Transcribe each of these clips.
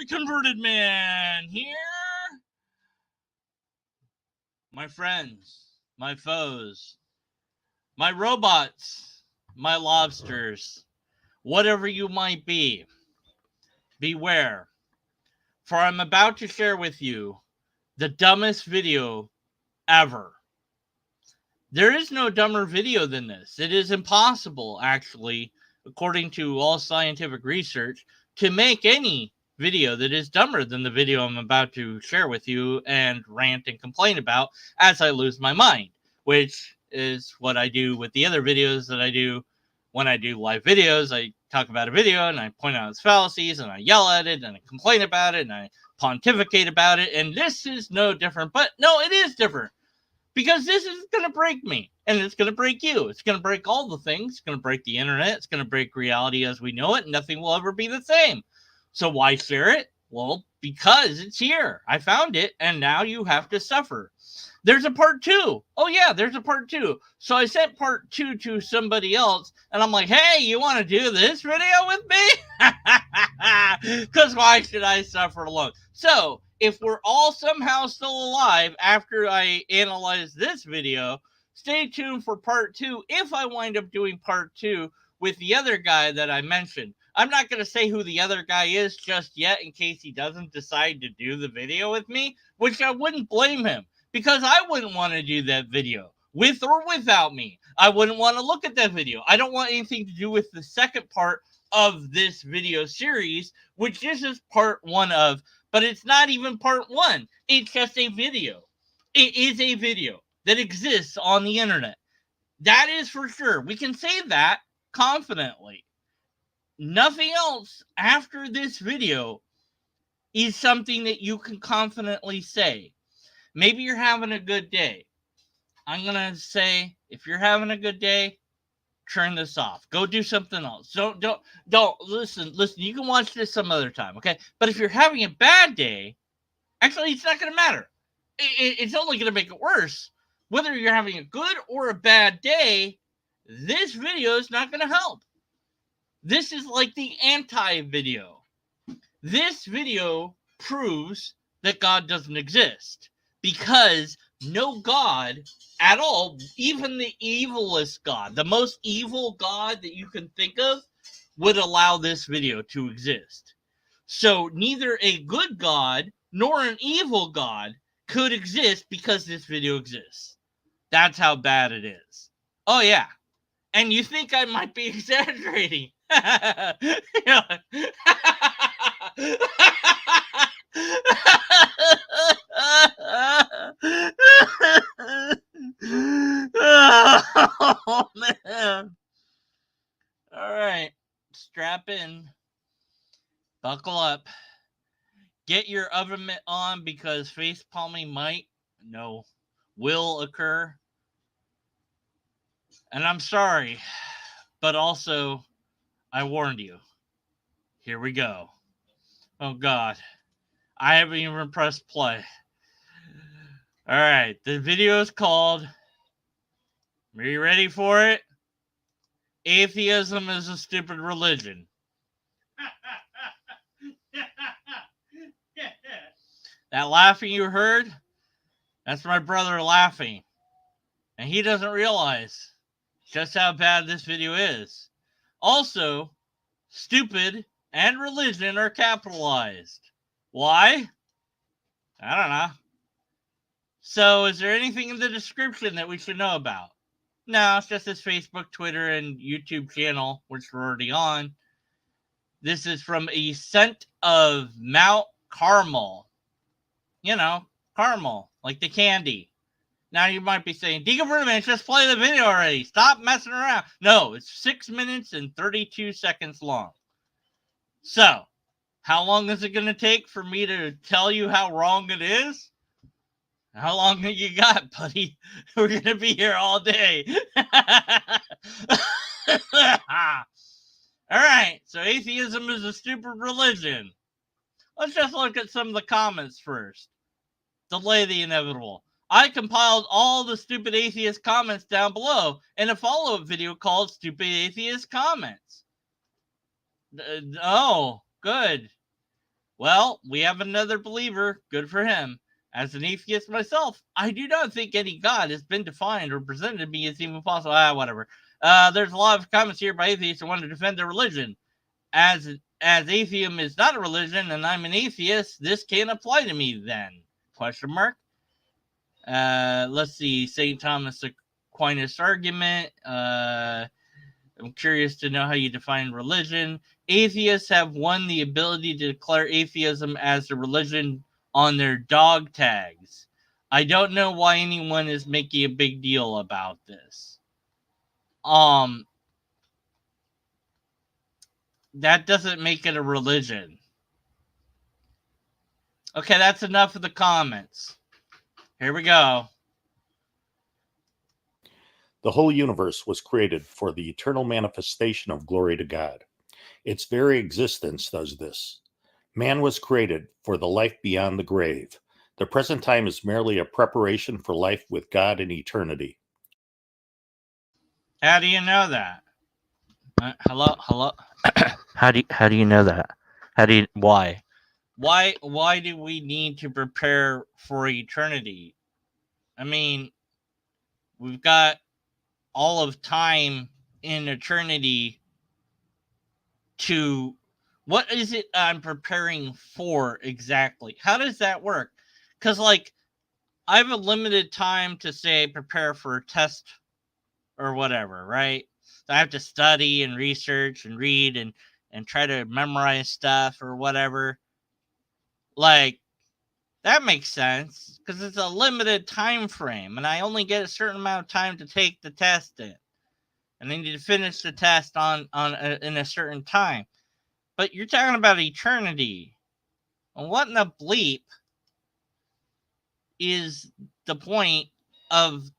converted man here. My friends, my foes, my robots, my lobsters, whatever you might be, beware. For I'm about to share with you the dumbest video ever. There is no dumber video than this. It is impossible, actually, according to all scientific research, to make any video that is dumber than the video I'm about to share with you and rant and complain about as I lose my mind, which is what I do with the other videos that I do when I do live videos. I talk about a video and I point out its fallacies and I yell at it and I complain about it and I pontificate about it. And this is no different, but no, it is different. Because this is going to break me, and it's going to break you. It's going to break all the things. It's going to break the internet. It's going to break reality as we know it, and nothing will ever be the same. So why share it? Well, because it's here. I found it, and now you have to suffer. There's a part 2. Oh, yeah, there's a part 2. So I sent part 2 to somebody else, and I'm like, hey, you want to do this video with me? Because why should I suffer alone? So if we're all somehow still alive after I analyze this video, stay tuned for part 2 if I wind up doing part 2 with the other guy that I mentioned. I'm not going to say who the other guy is just yet in case he doesn't decide to do the video with me, which I wouldn't blame him because I wouldn't want to do that video with or without me. I wouldn't want to look at that video. I don't want anything to do with the second part of this video series, which this is part 1 of. But it's not even part 1. It's just a video. It is a video that exists on the internet. That is for sure. We can say that confidently. Nothing else after this video is something that you can confidently say. Maybe you're having a good day. I'm going to say, if you're having a good day, turn this off. Go do something else. Don't listen. You can watch this some other time, okay? But if you're having a bad day, actually, it's not going to matter. It's only going to make it worse. Whether you're having a good or a bad day, this video is not going to help. This is like the anti-video. This video proves that God doesn't exist because no God at all, even the evilest God, the most evil God that you can think of, would allow this video to exist. So neither a good God nor an evil God could exist because this video exists. That's how bad it is. Oh, yeah. And you think I might be exaggerating. Oh, man. All right. Strap in. Buckle up. Get your oven mitt on because face palming will occur. And I'm sorry, but also I warned you. Here we go. Oh, God. I haven't even pressed play. All right. The video is called, are you ready for it? Atheism is a stupid religion. That laughing you heard, that's my brother laughing. And he doesn't realize just how bad this video is. Also, stupid and religion are capitalized. Why? I don't know. So, is there anything in the description that we should know about? No, it's just his Facebook, Twitter, and YouTube channel, which we're already on. This is from Ascent of Mount Carmel. You know, caramel, like the candy. Now you might be saying, Deconvertment, just play the video already. Stop messing around. No, it's 6 minutes and 32 seconds long. So, how long is it going to take for me to tell you how wrong it is? How long have you got, buddy? We're going to be here all day. All right, so atheism is a stupid religion. Let's just look at some of the comments first. Delay the inevitable. I compiled all the stupid atheist comments down below in a follow-up video called Stupid Atheist Comments. Oh, good. Well, we have another believer. Good for him. As an atheist myself, I do not think any God has been defined or presented to me as even possible. Whatever. There's a lot of comments here by atheists who want to defend their religion. As atheism is not a religion and I'm an atheist, this can't apply to me then? Question mark. Let's see. St. Thomas Aquinas argument. I'm curious to know how you define religion. Atheists have won the ability to declare atheism as a religion on their dog tags. I don't know why anyone is making a big deal about this. That doesn't make it a religion. Okay, that's enough of the comments. Here we go. The whole universe was created for the eternal manifestation of glory to God. Its very existence does this. Man was created for the life beyond the grave. The present time is merely a preparation for life with God in eternity. How do you know that? Hello? How do you know that? Why? Why do we need to prepare for eternity? I mean, we've got all of time in eternity to... What is it I'm preparing for exactly? How does that work? Because, like, I have a limited time to, say, prepare for a test or whatever, right? So I have to study and research and read and try to memorize stuff or whatever. Like, that makes sense because it's a limited time frame and I only get a certain amount of time to take the test in. And I need to finish the test in a certain time. But you're talking about eternity. And what in the bleep is the point of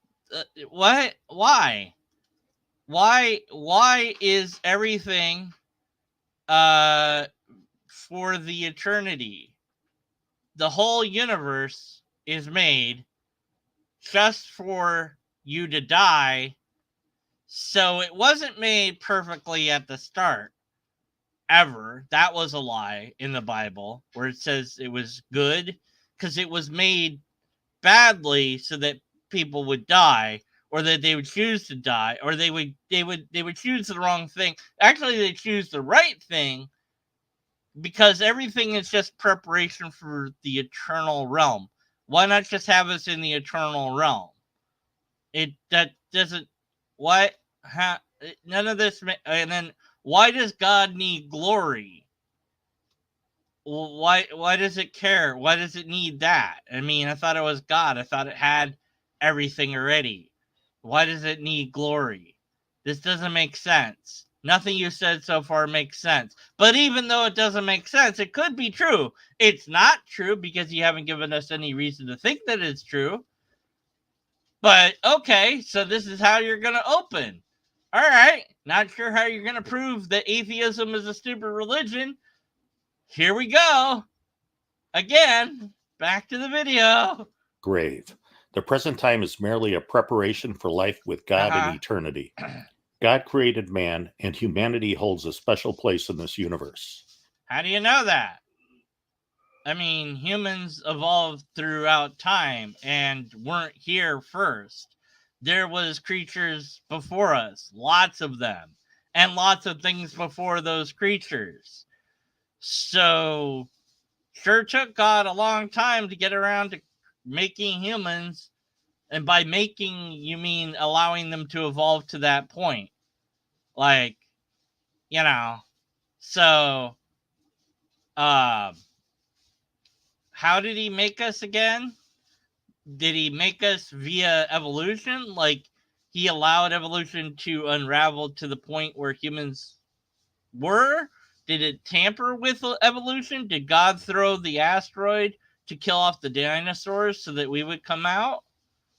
what? Why? Why is everything for the eternity? The whole universe is made just for you to die. So it wasn't made perfectly at the start. Ever. That was a lie in the Bible where it says it was good, because it was made badly so that people would die, or that they would choose to die, or they would choose the wrong thing. Actually, they choose the right thing, because everything is just preparation for the eternal realm. Why not just have us in the eternal realm? That doesn't... What? None of this. And then, why does God need glory? Well, why does it care? Why does it need that? I mean, I thought it was God. I thought it had everything already. Why does it need glory? This doesn't make sense. Nothing you said so far makes sense. But even though it doesn't make sense, it could be true. It's not true because you haven't given us any reason to think that it's true. But, okay, so this is how you're going to open. All right, not sure how you're going to prove that atheism is a stupid religion. Here we go. Again, back to the video. Grave. The present time is merely a preparation for life with God in eternity. God created man, and humanity holds a special place in this universe. How do you know that? I mean, humans evolved throughout time and weren't here first. There was creatures before us, lots of them, and lots of things before those creatures. So, sure took God a long time to get around to making humans. And by making, you mean allowing them to evolve to that point. Like, you know, so, how did he make us again? Did he make us via evolution? Like, he allowed evolution to unravel to the point where humans were? Did it tamper with evolution? Did God throw the asteroid to kill off the dinosaurs so that we would come out?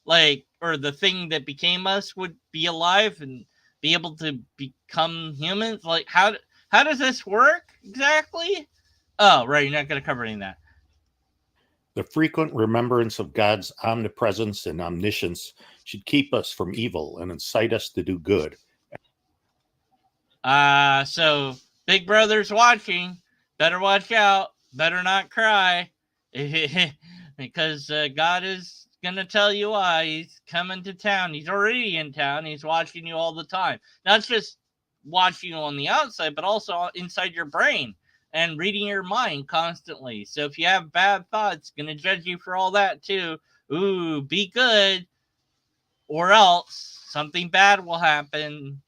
Like, or the thing that became us would be alive and be able to become humans? Like, how does this work exactly? Oh, right, you're not going to cover any of that. The frequent remembrance of God's omnipresence and omniscience should keep us from evil and incite us to do good. So Big Brother's watching. Better watch out. better not cry. Because God is going to tell you why. He's coming to town. He's already in town. He's watching you all the time. Not just watching you on the outside, but also inside your brain and reading your mind constantly. So if you have bad thoughts, going to judge you for all that too. Ooh, be good, or else something bad will happen.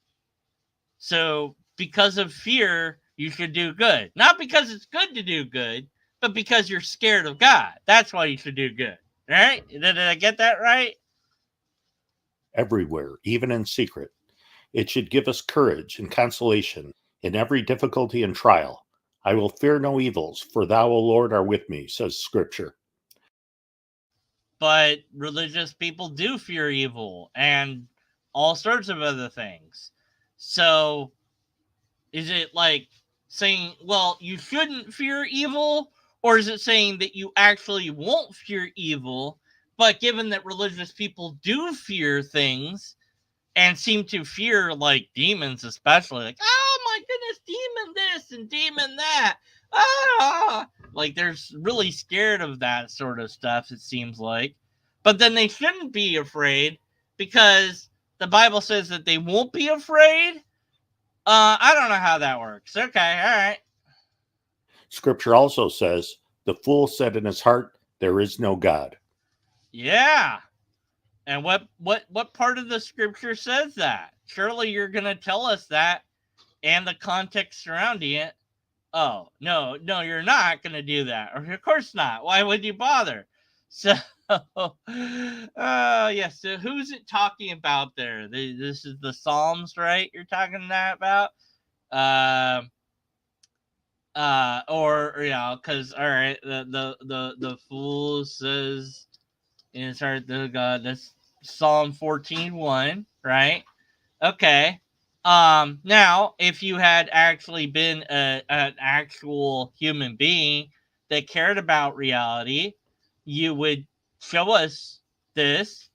So because of fear, you should do good. Not because it's good to do good, but because you're scared of God. That's why you should do good. Right? Did I get that right? Everywhere, even in secret. It should give us courage and consolation in every difficulty and trial. I will fear no evils, for thou, O Lord, are with me, says Scripture. But religious people do fear evil and all sorts of other things. So is it like saying, well, you shouldn't fear evil? Or is it saying that you actually won't fear evil? But given that religious people do fear things and seem to fear like demons, especially, like, oh my goodness, demon this and demon that. Ah, like they're really scared of that sort of stuff, it seems like. But then they shouldn't be afraid because the Bible says that they won't be afraid. I don't know how that works. Okay, all right. Scripture also says, the fool said in his heart, there is no God. Yeah. And what part of the scripture says that? Surely you're going to tell us that and the context surrounding it. Oh, no, you're not going to do that. Or of course not. Why would you bother? So, yes. So who's it talking about there? This is the Psalms, right? You're talking that about? Or because all right, the fool says in his heart, the God. That's Psalm 14:1, right? Okay. Now, if you had actually been an actual human being that cared about reality, you would show us this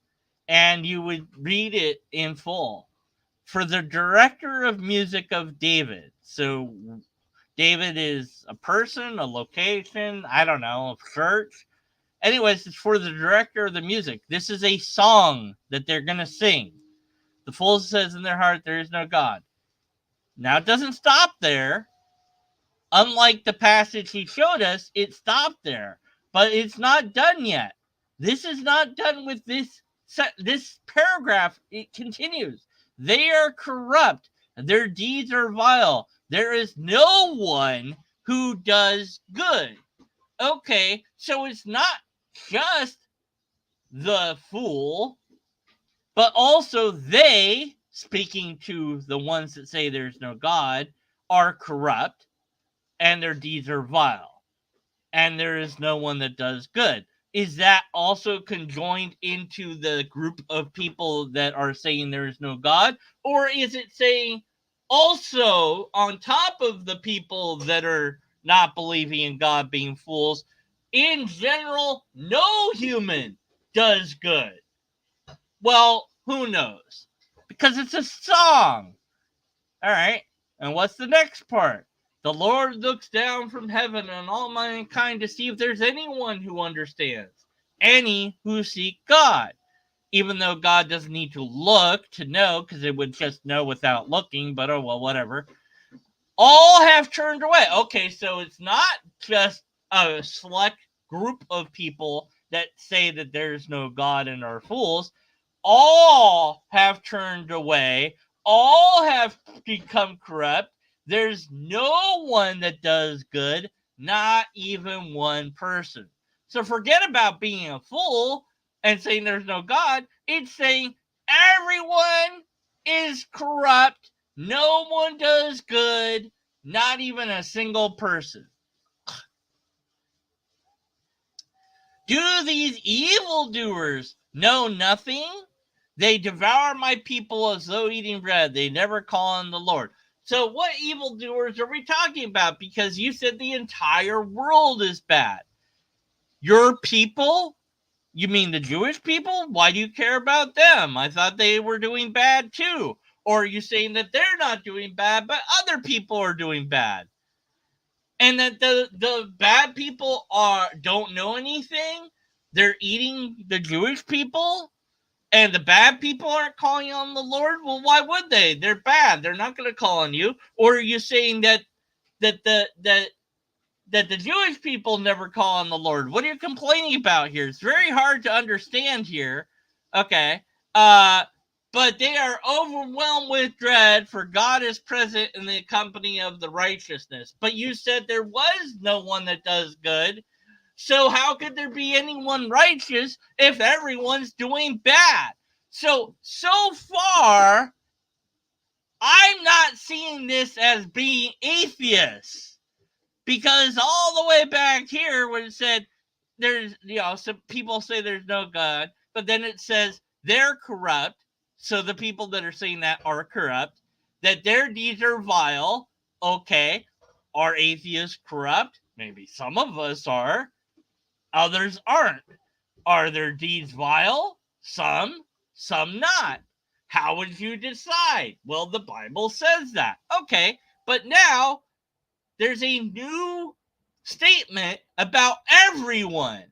and you would read it in full. For the director of music of David. So, David is a person, a location, I don't know, a church. Anyways, it's for the director of the music. This is a song that they're going to sing. The fool says in their heart, there is no God. Now, it doesn't stop there. Unlike the passage he showed us, it stopped there. But it's not done yet. This is not done with this paragraph. It continues. They are corrupt. Their deeds are vile. There is no one who does good. Okay, so it's not just the fool, but also they, speaking to the ones that say there's no God, are corrupt and their deeds are vile, and there is no one that does good. Is that also conjoined into the group of people that are saying there is no God? Or is it saying also on top of the people that are not believing in God being fools, in general, no human does good? Well, who knows? Because it's a song. All right. And what's the next part? The Lord looks down from heaven on all mankind to see if there's anyone who understands, any who seek God. Even though God doesn't need to look to know, because it would just know without looking, but oh well, whatever. All have turned away. Okay, so it's not just a select group of people that say that there's no God and are fools. All have turned away. All have become corrupt. There's no one that does good, not even one person. So forget about being a fool and saying there's no God. It's saying everyone is corrupt. No one does good, not even a single person. Do these evildoers know nothing? They devour my people as though eating bread. They never call on the Lord. So what evildoers are we talking about? Because you said the entire world is bad. Your people? You mean the Jewish people? Why do you care about them? I thought they were doing bad too. Or are you saying that they're not doing bad, but other people are doing bad? and that the bad people don't know anything. They're eating the Jewish people, and the bad people aren't calling on the Lord. Well, why would they? They're bad. They're not going to call on you. Or are you saying that the Jewish people never call on the Lord? What are you complaining about here? It's very hard to understand here. Okay. But they are overwhelmed with dread, for God is present in the company of the righteousness. But you said there was no one that does good. So how could there be anyone righteous if everyone's doing bad? So far, I'm not seeing this as being atheists. Because all the way back here when it said there's, some people say there's no God, but then it says they're corrupt. So the people that are saying that are corrupt, that their deeds are vile. Okay. Are atheists corrupt? Maybe some of us are. Others aren't. Are their deeds vile? Some not. How would you decide? Well, the Bible says that. Okay. But now there's a new statement about everyone,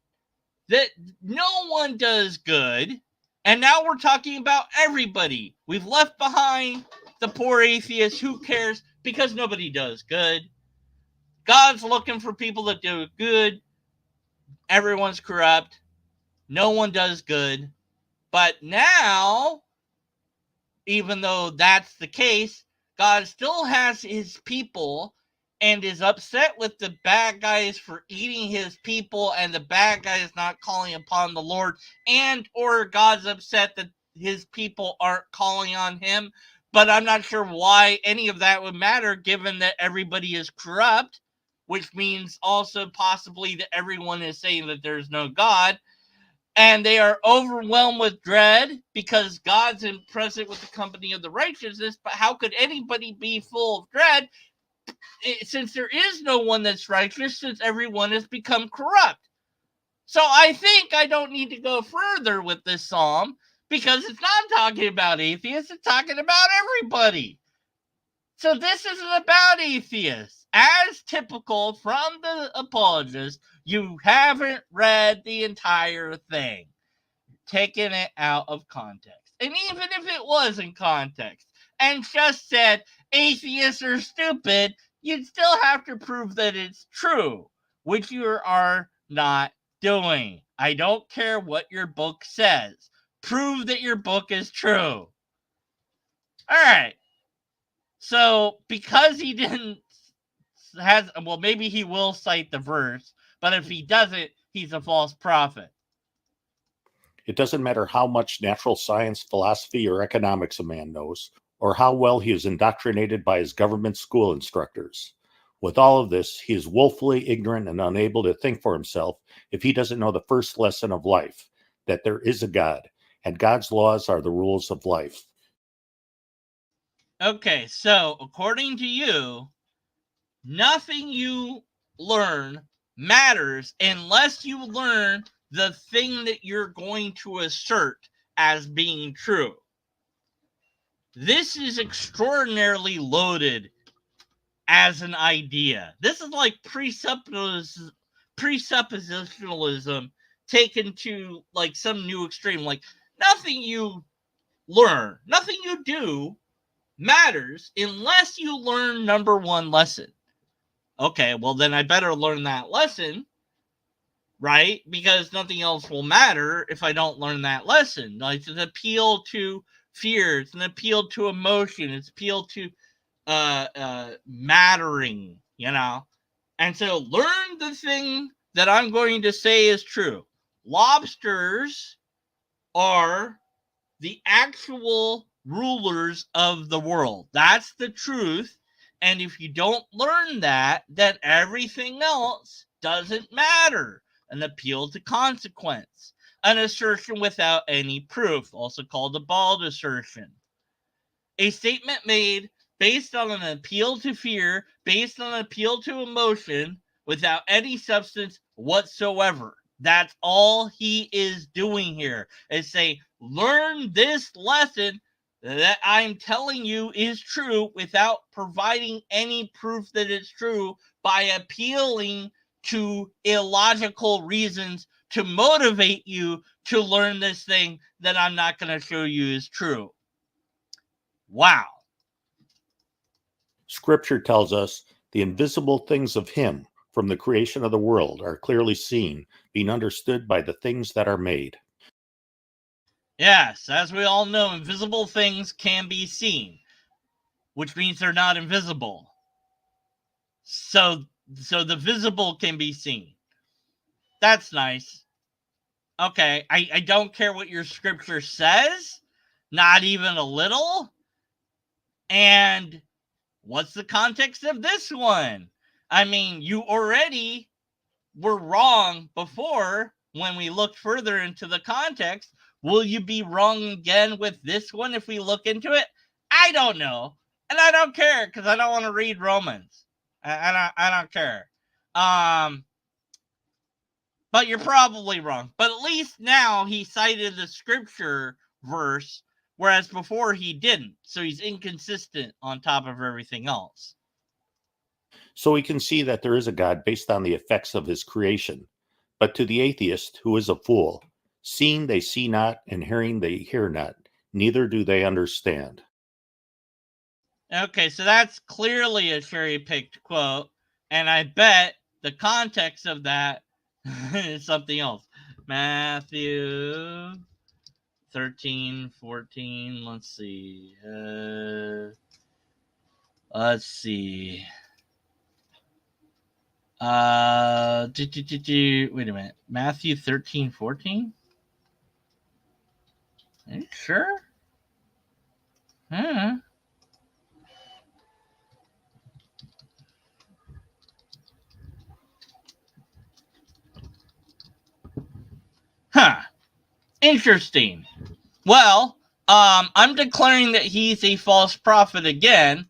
that no one does good, and now we're talking about everybody. We've left behind the poor atheists. Who cares? Because nobody does good. God's looking for people that do good. Everyone's corrupt. No one does good. But now, even though that's the case, God still has his people and is upset with the bad guys for eating his people, and the bad guys not calling upon the Lord, and or God's upset that his people aren't calling on him. But I'm not sure why any of that would matter, given that everybody is corrupt, which means also possibly that everyone is saying that there's no God. And they are overwhelmed with dread because God's in present with the company of the righteousness. But how could anybody be full of dread since there is no one that's righteous, since everyone has become corrupt? So I think I don't need to go further with this psalm, because it's not talking about atheists, it's talking about everybody. So this isn't about atheists. As typical from the apologist, you haven't read the entire thing, taking it out of context. And even if it was in context and just said atheists are stupid, you'd still have to prove that it's true, which you are not doing. I don't care what your book says. Prove that your book is true. All right. So because he didn't maybe he will cite the verse, but if he doesn't, he's a false prophet. It doesn't matter how much natural science, philosophy, or economics a man knows, or how well he is indoctrinated by his government school instructors. With all of this, he is woefully ignorant and unable to think for himself if he doesn't know the first lesson of life, that there is a God, and God's laws are the rules of life. Okay, so according to you, nothing you learn matters unless you learn the thing that you're going to assert as being true. This is extraordinarily loaded as an idea. This is like presuppositionalism taken to like some new extreme. Like nothing you learn, nothing you do matters unless you learn number one lesson. Okay, well then I better learn that lesson, right? Because nothing else will matter if I don't learn that lesson. Like it's an appeal to fear, it's an appeal to emotion, it's appeal to mattering, And so learn the thing that I'm going to say is true. Lobsters are the actual rulers of the world. That's the truth. And if you don't learn that, then everything else doesn't matter. An appeal to consequence. An assertion without any proof, also called a bald assertion. A statement made based on an appeal to fear, based on an appeal to emotion, without any substance whatsoever. That's all he is doing here, is say, learn this lesson that I'm telling you is true without providing any proof that it's true. by appealing to illogical reasons to motivate you to learn this thing that I'm not going to show you is true. Wow. Scripture tells us the invisible things of him from the creation of the world are clearly seen, being understood by the things that are made. Yes, as we all know, invisible things can be seen, which means they're not invisible. So the visible can be seen. That's nice. Okay, I don't care what your scripture says, not even a little. And what's the context of this one? I mean, you already were wrong before when we looked further into the context. Will you be wrong again with this one if we look into it? I don't know. And I don't care because I don't want to read Romans. I don't care. But you're probably wrong. But at least now he cited the scripture verse, whereas before he didn't. So he's inconsistent on top of everything else. So we can see that there is a God based on the effects of his creation. But to the atheist, who is a fool, seeing they see not, and hearing they hear not, neither do they understand. Okay, so that's clearly a cherry-picked quote, and I bet the context of that is something else. Matthew 13, 14, let's see. Wait a minute. Matthew 13, 14? Are you sure? Huh. Huh. Interesting. Well, I'm declaring that he's a false prophet again,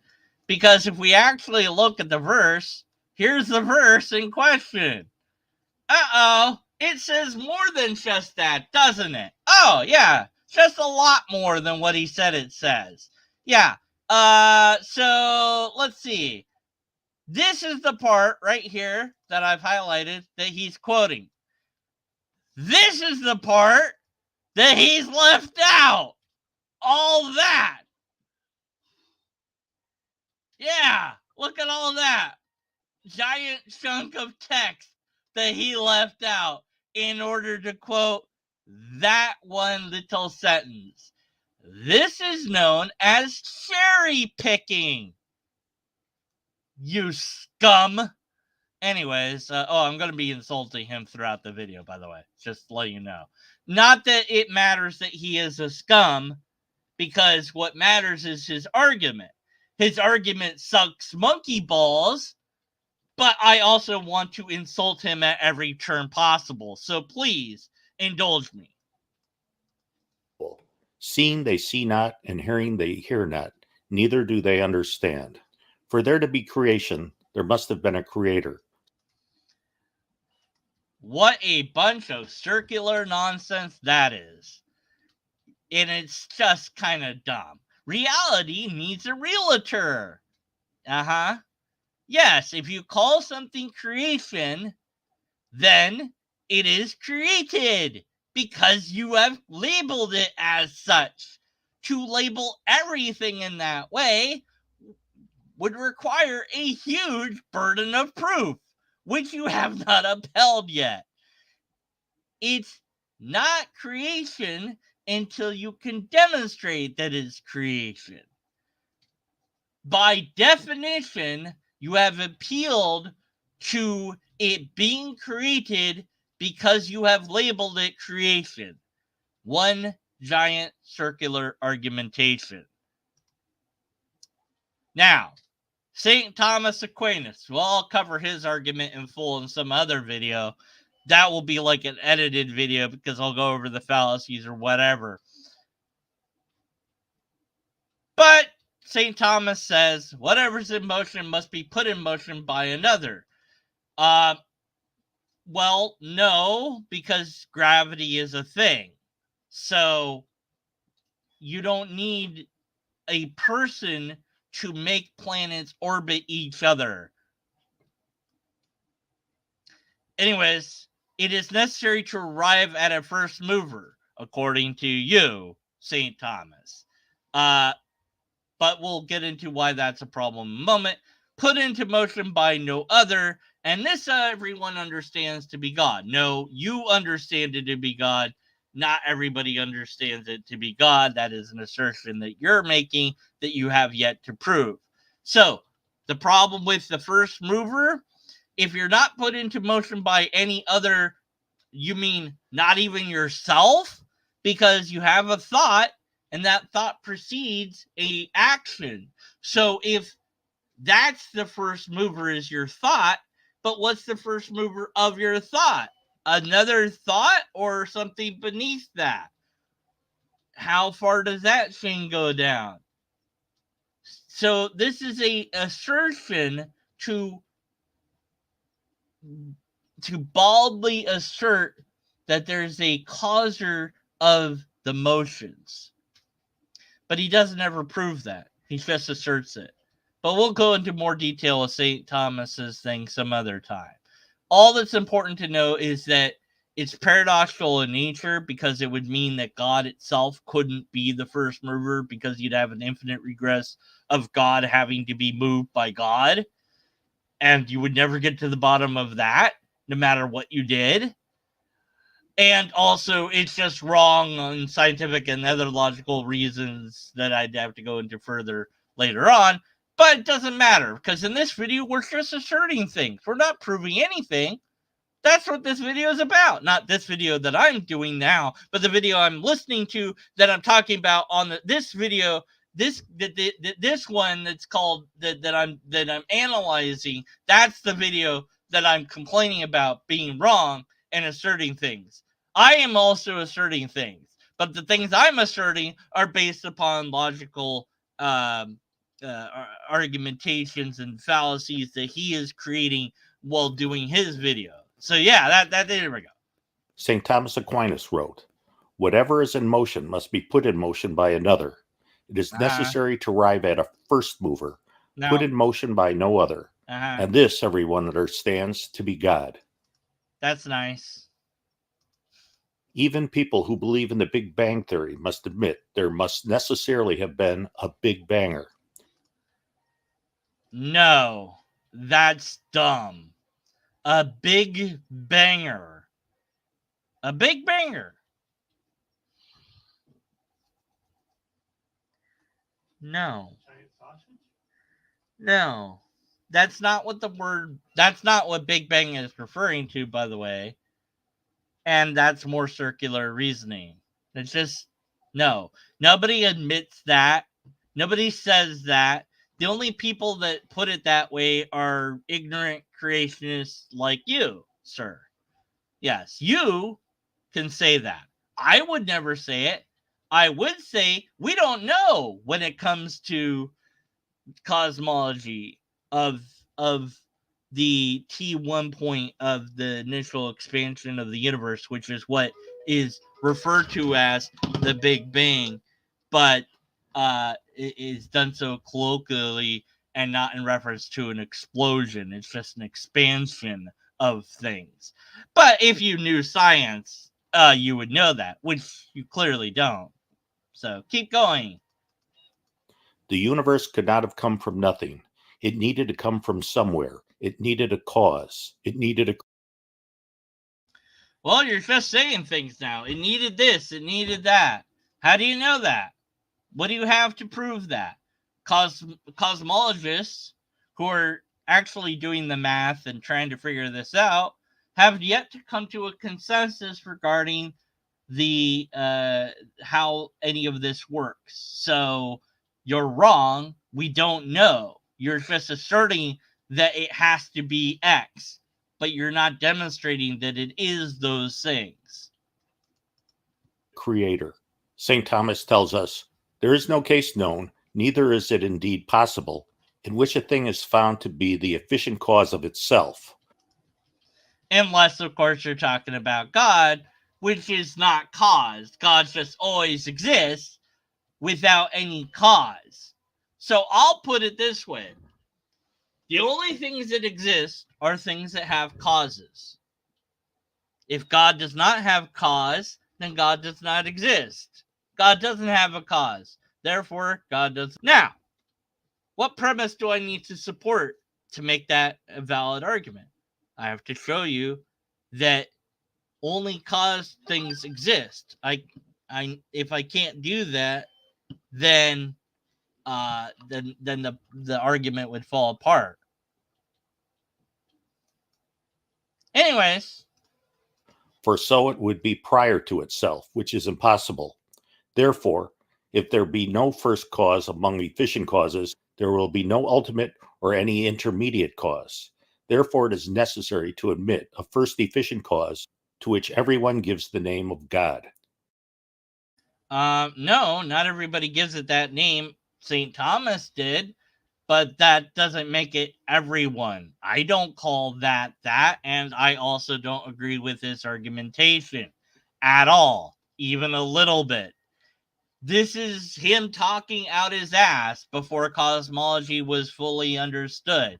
because if we actually look at the verse, here's the verse in question. Uh-oh, it says more than just that, doesn't it? Oh, yeah, just a lot more than what he said it says. Yeah, so let's see. This is the part right here that I've highlighted that he's quoting. This is the part that he's left out. All that. Yeah, look at all that. Giant chunk of text that he left out in order to quote that one little sentence. This is known as cherry picking. You scum. Anyways, I'm going to be insulting him throughout the video, by the way. Just to let you know. Not that it matters that he is a scum, because what matters is his argument. His argument sucks monkey balls, but I also want to insult him at every turn possible. So please, indulge me. Seeing they see not, and hearing they hear not, neither do they understand. For there to be creation, there must have been a creator. What a bunch of circular nonsense that is. And it's just kind of dumb. Reality needs a realtor. Uh-huh. Yes, if you call something creation, then it is created because you have labeled it as such. To label everything in that way would require a huge burden of proof, which you have not upheld yet. It's not creation until you can demonstrate that it's creation. By definition, you have appealed to it being created because you have labeled it creation. One giant circular argumentation. Now, St. Thomas Aquinas, well, I'll cover his argument in full in some other video. That will be like an edited video because I'll go over the fallacies or whatever. But St. Thomas says, whatever's in motion must be put in motion by another. Well, no, because gravity is a thing. So you don't need a person to make planets orbit each other. Anyways, it is necessary to arrive at a first mover, according to you, St. Thomas. But we'll get into why that's a problem in a moment. Put into motion by no other, and this everyone understands to be God. No, you understand it to be God. Not everybody understands it to be God. That is an assertion that you're making that you have yet to prove. So, the problem with the first mover, if you're not put into motion by any other, you mean not even yourself? Because you have a thought, and that thought precedes a action. So if that's the first mover is your thought, but what's the first mover of your thought? Another thought or something beneath that? How far does that chain go down? So this is a assertion to baldly assert that there's a causer of the motions. But he doesn't ever prove that. He just asserts it. But we'll go into more detail of St. Thomas's thing some other time. All that's important to know is that it's paradoxical in nature because it would mean that God itself couldn't be the first mover because you'd have an infinite regress of God having to be moved by God. And you would never get to the bottom of that, no matter what you did. And also, it's just wrong on scientific and other logical reasons that I'd have to go into further later on. But it doesn't matter, because in this video, we're just asserting things. We're not proving anything. That's what this video is about. Not this video that I'm doing now, but the video I'm listening to that I'm talking about on this video. This one that's called that I'm analyzing. That's the video that I'm complaining about being wrong and asserting things. I am also asserting things, but the things I'm asserting are based upon logical argumentations and fallacies that he is creating while doing his video. So yeah, there we go. St. Thomas Aquinas wrote, "Whatever is in motion must be put in motion by another. It is necessary to arrive at a first mover, put in motion by no other. And this everyone understands to be God." That's nice. Even people who believe in the Big Bang Theory must admit there must necessarily have been a Big Banger. No, that's dumb. A big banger. A big banger. No. No. That's not what that's not what Big Bang is referring to, by the way. And that's more circular reasoning. It's just, no. Nobody admits that. Nobody says that. The only people that put it that way are ignorant creationists like you, sir. Yes, you can say that. I would never say it. I would say we don't know when it comes to cosmology of the T1 point of the initial expansion of the universe, which is what is referred to as the Big Bang, but it is done so colloquially and not in reference to an explosion. It's just an expansion of things. But if you knew science, you would know that, which you clearly don't. So keep going. The universe could not have come from nothing. It needed to come from somewhere. It needed a cause. It needed a... Well, you're just saying things now. It needed this. It needed that. How do you know that? What do you have to prove that? Cosmologists who are actually doing the math and trying to figure this out have yet to come to a consensus regarding the how any of this works. So you're wrong. We don't know. You're just asserting that it has to be X, but you're not demonstrating that it is those things. Creator. St. Thomas tells us, "There is no case known, neither is it indeed possible, in which a thing is found to be the efficient cause of itself." Unless, of course, you're talking about God, which is not caused. God just always exists without any cause. So I'll put it this way. The only things that exist are things that have causes. If God does not have cause, then God does not exist. God doesn't have a cause. Therefore, God does. Now, what premise do I need to support to make that a valid argument? I have to show you that only cause things exist. If I can't do that, then the argument would fall apart. Anyways, For so it would be prior to itself, which is impossible. Therefore, if there be no first cause among efficient causes, there will be no ultimate or any intermediate cause. Therefore, it is necessary to admit a first efficient cause to which everyone gives the name of God. no, not everybody gives it that name. St. Thomas did, but that doesn't make it everyone. I don't call that, and I also don't agree with this argumentation at all, even a little bit. This is him talking out his ass before cosmology was fully understood.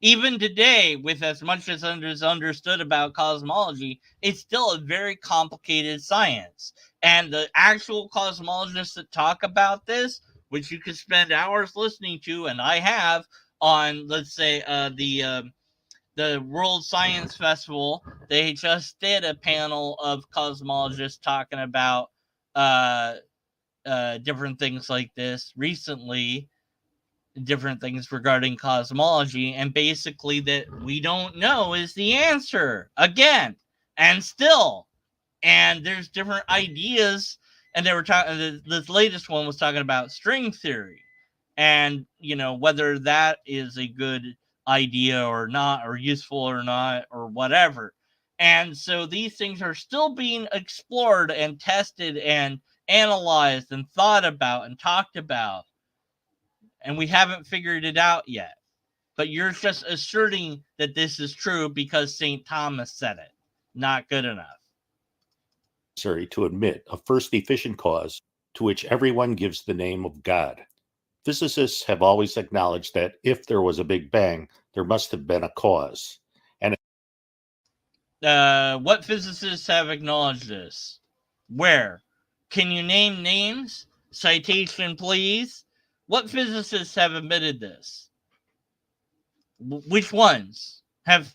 Even today, with as much as is understood about cosmology, it's still a very complicated science. And the actual cosmologists that talk about this, which you could spend hours listening to, and I have, on, let's say, the World Science Festival, they just did a panel of cosmologists talking about different things like this recently, different things regarding cosmology, and basically that we don't know is the answer again and still. And there's different ideas, and they were talking. This latest one was talking about string theory, and whether that is a good idea or not, or useful or not, or whatever. And so these things are still being explored and tested and analyzed and thought about and talked about, and we haven't figured it out yet. But you're just asserting that this is true because St. Thomas said it. Not good enough. Necessary to admit a first efficient cause to which everyone gives the name of God. Physicists have always acknowledged that if there was a Big Bang, there must have been a cause. What physicists have acknowledged this? Where? Can you name names? Citation, please. What physicists have admitted this? Which ones have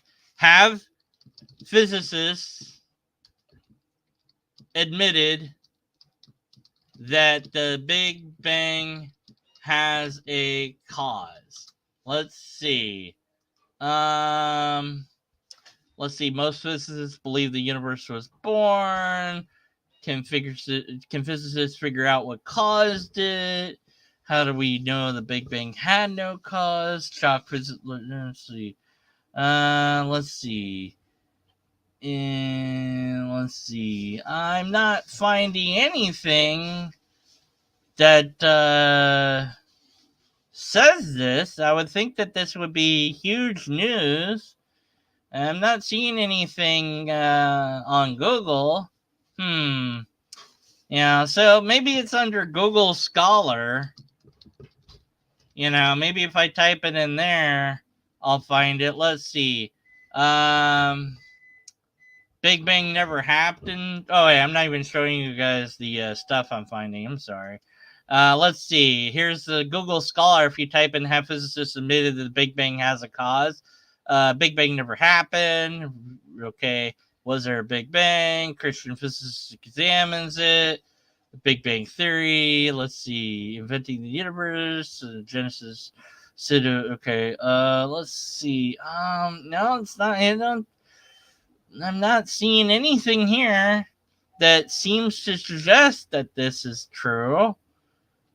physicists admitted that the Big Bang has a cause? Let's see. Let's see. Most physicists believe the universe was born. Can physicists figure out what caused it? How do we know the Big Bang had no cause? Shock physics. Let's see. Let's see. Let's see. I'm not finding anything that says this. I would think that this would be huge news. I'm not seeing anything on Google. Yeah, so maybe it's under Google Scholar. Maybe if I type it in there, I'll find it. Let's see. Big Bang never happened. Oh, yeah, I'm not even showing you guys the stuff I'm finding. I'm sorry. Let's see. Here's the Google Scholar. If you type in have physicists admitted that the Big Bang has a cause. Big Bang never happened. Okay. Was there a Big Bang? Christian physicist examines it. Big Bang Theory. Let's see. Inventing the universe. Genesis. Okay. Let's see. No, it's not. I'm not seeing anything here that seems to suggest that this is true.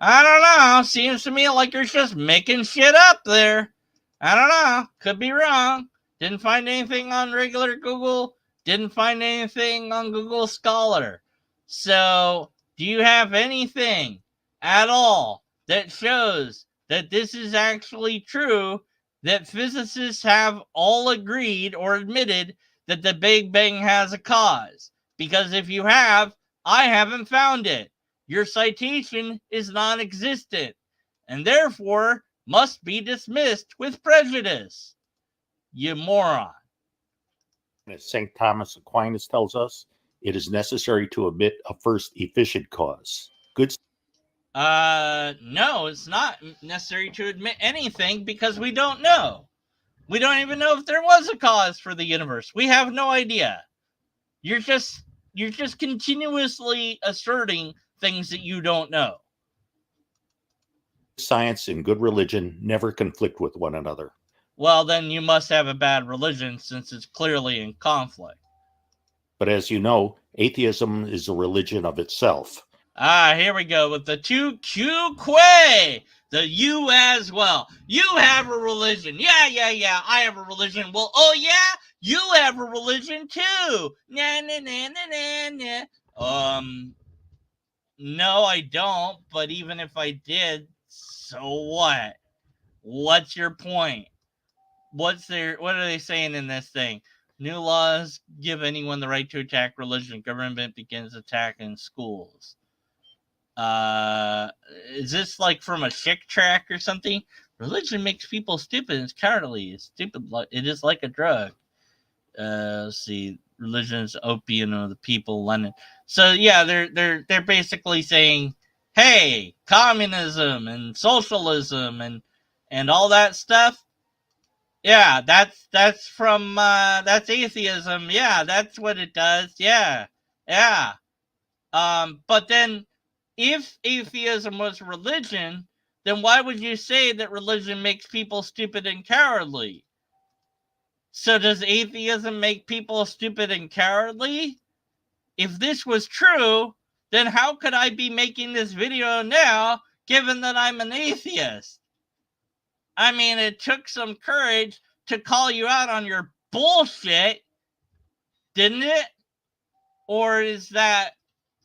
I don't know. Seems to me like you're just making shit up there. I don't know. Could be wrong. Didn't find anything on regular Google. Didn't find anything on Google Scholar. So, do you have anything at all that shows that this is actually true, that physicists have all agreed or admitted that the Big Bang has a cause? Because if you have, I haven't found it. Your citation is non-existent, and therefore must be dismissed with prejudice. You moron. As St. Thomas Aquinas tells us, it is necessary to admit a first efficient cause. Good. No, it's not necessary to admit anything because we don't know. We don't even know if there was a cause for the universe. We have no idea. You're just continuously asserting things that you don't know. Science and good religion never conflict with one another. Well, then you must have a bad religion since it's clearly in conflict. But as you know, atheism is a religion of itself. Here we go with the 2Q-Quay. The you as well. You have a religion. Yeah. I have a religion. Well, oh yeah? You have a religion too. Nah. No, I don't. But even if I did, so what? What's your point? What are they saying in this thing? New laws give anyone the right to attack religion. Government begins attacking schools. Is this like from a chick track or something? Religion makes people stupid. It's cowardly. It's stupid. It is like a drug. Let's see. Religion is opium of the people. Lenin. So yeah, they're basically saying, hey, communism and socialism and all that stuff. Yeah, that's from that's atheism. Yeah, that's what it does. Yeah. But then, if atheism was religion, then why would you say that religion makes people stupid and cowardly? So does atheism make people stupid and cowardly? If this was true, then how could I be making this video now, given that I'm an atheist? I mean, it took some courage to call you out on your bullshit, didn't it? Or is that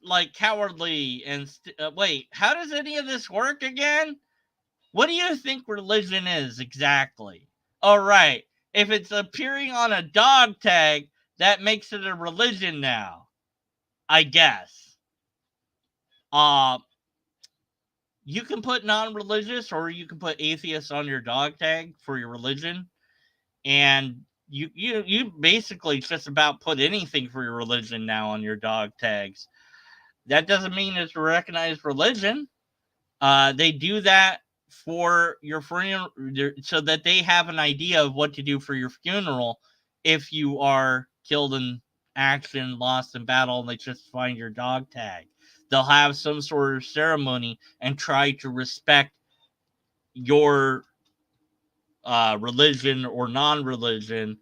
like cowardly and wait, how does any of this work again? What do you think religion is exactly? All right, if it's appearing on a dog tag, that makes it a religion now, I guess. You can put non-religious or you can put atheist on your dog tag for your religion, and you basically just about put anything for your religion now on your dog tags. That doesn't mean it's a recognized religion. They do that for your funeral so that they have an idea of what to do for your funeral if you are killed in action, lost in battle, and they just find your dog tag. They'll have some sort of ceremony and try to respect your religion or non-religion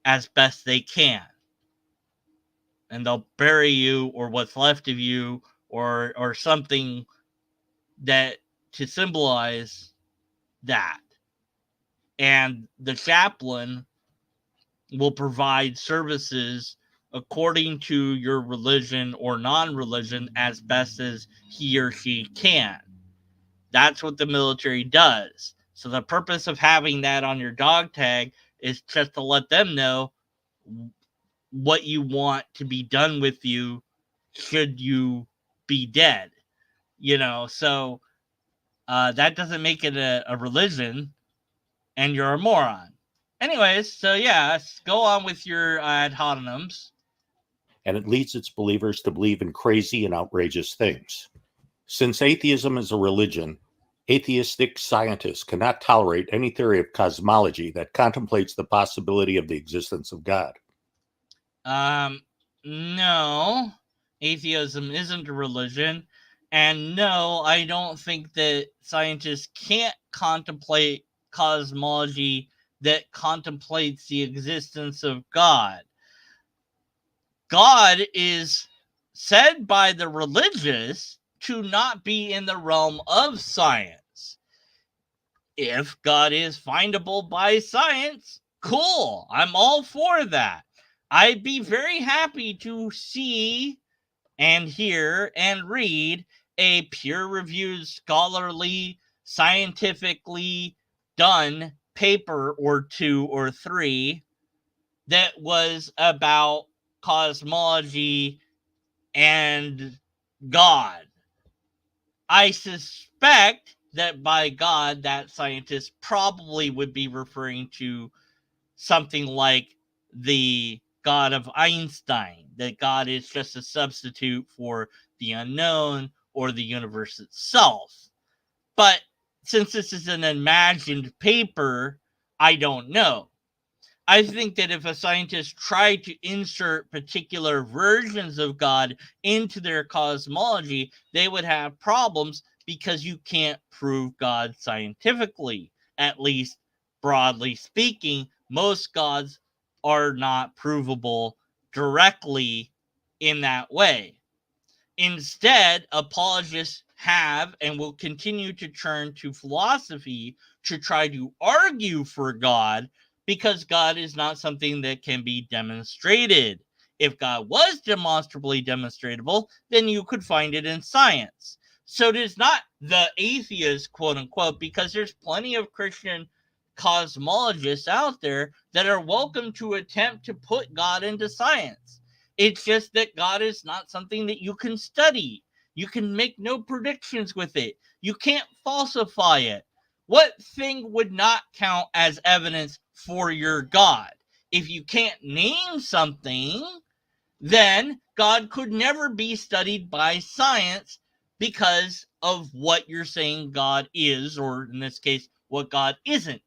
as best they can. And they'll bury you or what's left of you or something that to symbolize that. And the chaplain will provide services according to your religion or non-religion as best as he or she can. That's what the military does. So the purpose of having that on your dog tag is just to let them know what you want to be done with you should you be dead. So that doesn't make it a religion, and you're a moron. Anyways, so yeah, go on with your ad hominems. And it leads its believers to believe in crazy and outrageous things. Since atheism is a religion, atheistic scientists cannot tolerate any theory of cosmology that contemplates the possibility of the existence of God. No, atheism isn't a religion. And no, I don't think that scientists can't contemplate cosmology that contemplates the existence of God. God is said by the religious to not be in the realm of science. If God is findable by science, cool. I'm all for that. I'd be very happy to see and hear and read a peer-reviewed, scholarly, scientifically done paper or 2 or 3 that was about cosmology and God. I suspect that by God, that scientist probably would be referring to something like the God of Einstein, that God is just a substitute for the unknown or the universe itself. But since this is an imagined paper, I don't know. I think that if a scientist tried to insert particular versions of God into their cosmology, they would have problems because you can't prove God scientifically. At least, broadly speaking, most gods are not provable directly in that way. Instead, apologists have and will continue to turn to philosophy to try to argue for God because God is not something that can be demonstrated. If God was demonstrably demonstratable, then you could find it in science. So it is not the atheist, quote unquote, because there's plenty of Christian cosmologists out there that are welcome to attempt to put God into science. It's just that God is not something that you can study. You can make no predictions with it. You can't falsify it. What thing would not count as evidence for your God? If you can't name something, then God could never be studied by science because of what you're saying God is, or in this case, what God isn't.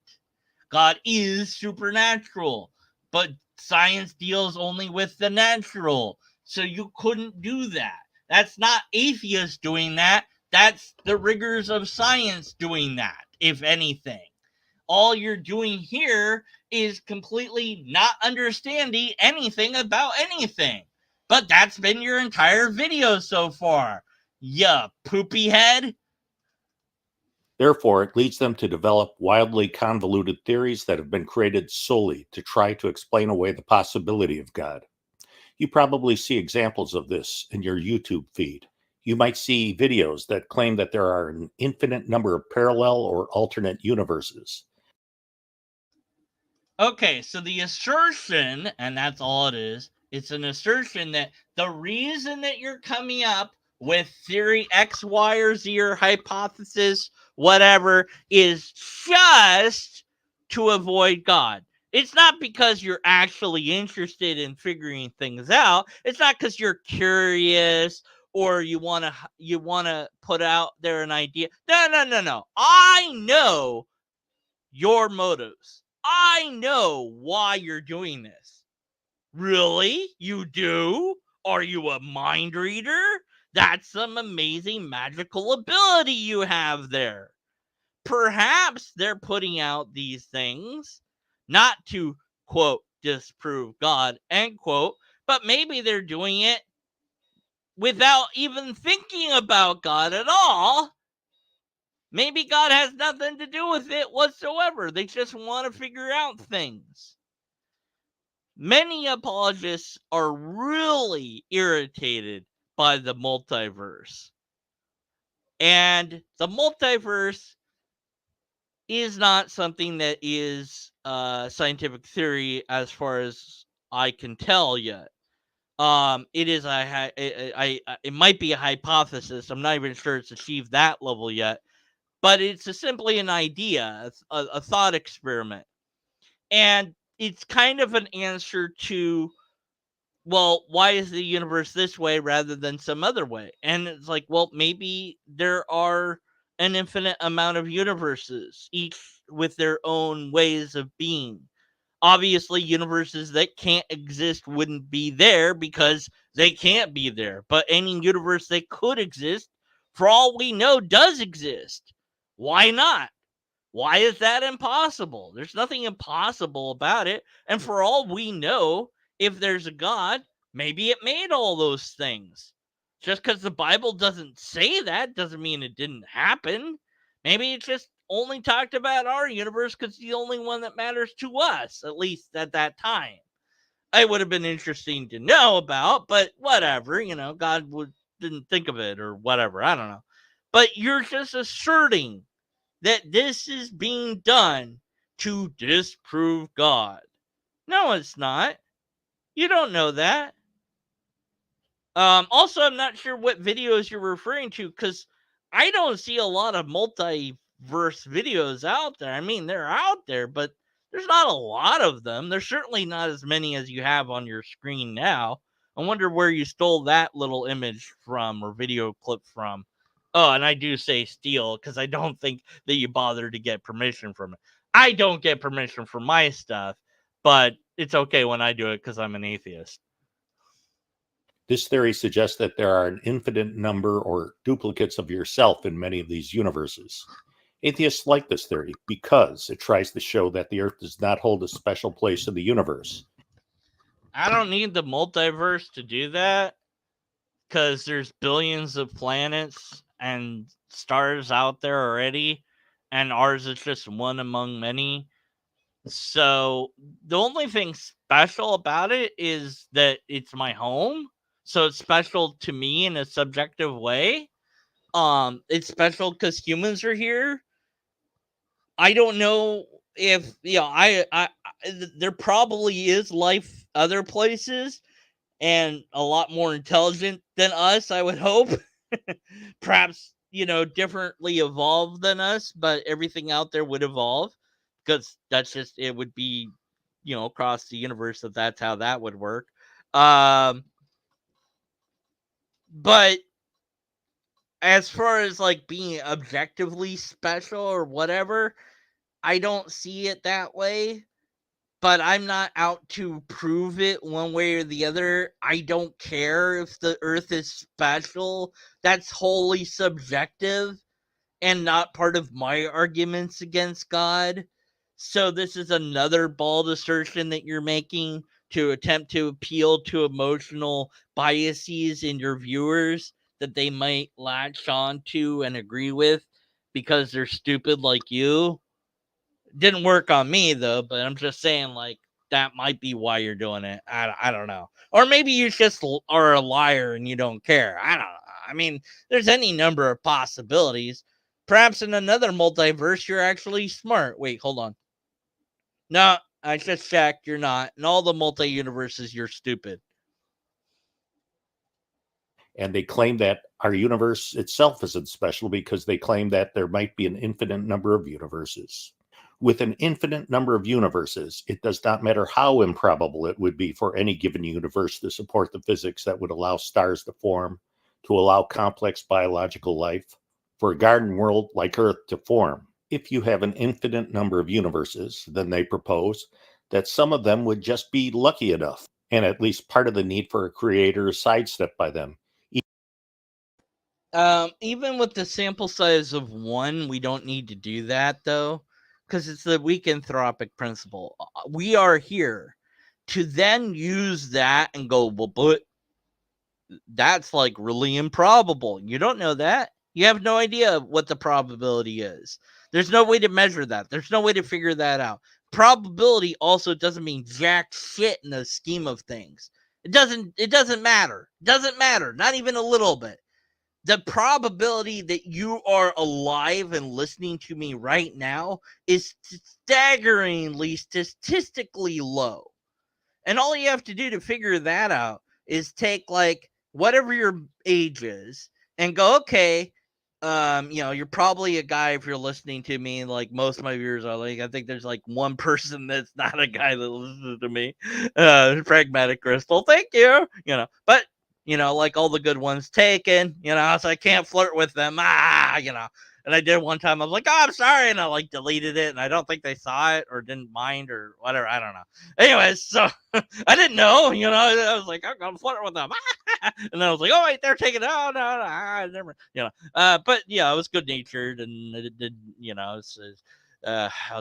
God is supernatural, but science deals only with the natural. So you couldn't do that. That's not atheists doing that. That's the rigors of science doing that, if anything. All you're doing here is completely not understanding anything about anything. But that's been your entire video so far. Ya poopy head. Therefore, it leads them to develop wildly convoluted theories that have been created solely to try to explain away the possibility of God. You probably see examples of this in your YouTube feed. You might see videos that claim that there are an infinite number of parallel or alternate universes. Okay, so the assertion, and that's all it is, it's an assertion that the reason that you're coming up with theory X, Y, or Z, or hypothesis, whatever, is just to avoid God. It's not because you're actually interested in figuring things out. It's not because you're curious or you wanna put out there an idea. No, no, no, no. I know your motives. I know why you're doing this. Really? You do? Are you a mind reader? That's some amazing magical ability you have there. Perhaps they're putting out these things not to, quote, disprove God, end quote, but maybe they're doing it without even thinking about God at all. Maybe God has nothing to do with it whatsoever. They just want to figure out things. Many apologists are really irritated by the multiverse. And the multiverse is not something that is scientific theory as far as I can tell yet. It is it might be a hypothesis. I'm not even sure it's achieved that level yet. But it's simply an idea, a thought experiment. And it's kind of an answer to, well, why is the universe this way rather than some other way? And it's like, well, maybe there are an infinite amount of universes, each with their own ways of being. Obviously, universes that can't exist wouldn't be there because they can't be there. But any universe that could exist, for all we know, does exist. Why not? Why is that impossible? There's nothing impossible about it. And for all we know, if there's a God, maybe it made all those things. Just because the Bible doesn't say that doesn't mean it didn't happen. Maybe it just only talked about our universe because it's the only one that matters to us, at least at that time. It would have been interesting to know about, but whatever, God didn't think of it or whatever. I don't know. But you're just asserting that this is being done to disprove God. No, it's not. You don't know that. Also, I'm not sure what videos you're referring to because I don't see a lot of multiverse videos out there. I mean, they're out there, but There's not a lot of them. There's certainly not as many as you have on your screen now. I wonder where you stole that little image from or video clip from. Oh, and I do say steal because I don't think that you bother to get permission from it. I don't get permission for my stuff, but it's okay when I do it because I'm an atheist. This theory suggests that there are an infinite number or duplicates of yourself in many of these universes. Atheists like this theory because it tries to show that the Earth does not hold a special place in the universe. I don't need the multiverse to do that because there's billions of planets and stars out there already, and ours is just one among many. So the only thing special about it is that it's my home. So it's special to me in a subjective way. It's special because humans are here. I don't know if there probably is life other places and a lot more intelligent than us, I would hope. Perhaps, differently evolved than us, but everything out there would evolve because that's just, it would be, across the universe that that's how that would work. But as far as like being objectively special or whatever, I don't see it that way. But I'm not out to prove it one way or the other. I don't care if the Earth is special. That's wholly subjective and not part of my arguments against God. So this is another bald assertion that you're making to attempt to appeal to emotional biases in your viewers that they might latch on to and agree with because they're stupid like you. Didn't work on me though, but I'm just saying like that might be why you're doing it. I don't know. Or maybe you just are a liar and you don't care. I don't know. I mean, there's any number of possibilities. Perhaps in another multiverse, you're actually smart. Wait, hold on. No, I just checked. You're not. In all the multi-universes, you're stupid. And they claim that our universe itself isn't special because they claim that there might be an infinite number of universes. With an infinite number of universes, it does not matter how improbable it would be for any given universe to support the physics that would allow stars to form, to allow complex biological life, for a garden world like Earth to form. If you have an infinite number of universes, then they propose that some of them would just be lucky enough, and at least part of the need for a creator is sidestepped by them. Even with the sample size of 1, we don't need to do that though, because it's the weak anthropic principle. We are here to then use that and go, well, but that's like really improbable. You don't know that. You have no idea what the probability is. There's no way to measure that. There's no way to figure that out. Probability also doesn't mean jack shit in the scheme of things. It doesn't matter. It doesn't matter. Not even a little bit. The probability that you are alive and listening to me right now is staggeringly statistically low. And all you have to do to figure that out is take like whatever your age is and go, okay, you're probably a guy if you're listening to me. Like most of my viewers are like, I think there's like one person that's not a guy that listens to me. Pragmatic Crystal, thank you. But like all the good ones taken, so I can't flirt with them. And I did one time. I was like, oh, I'm sorry. And I like deleted it. And I don't think they saw it or didn't mind or whatever. I don't know. Anyways, so I didn't know, I was like, I'm going to flirt with them. And then I was like, oh, wait, they're taking it. Oh, no, I never, but yeah, I was good natured and it did, I'll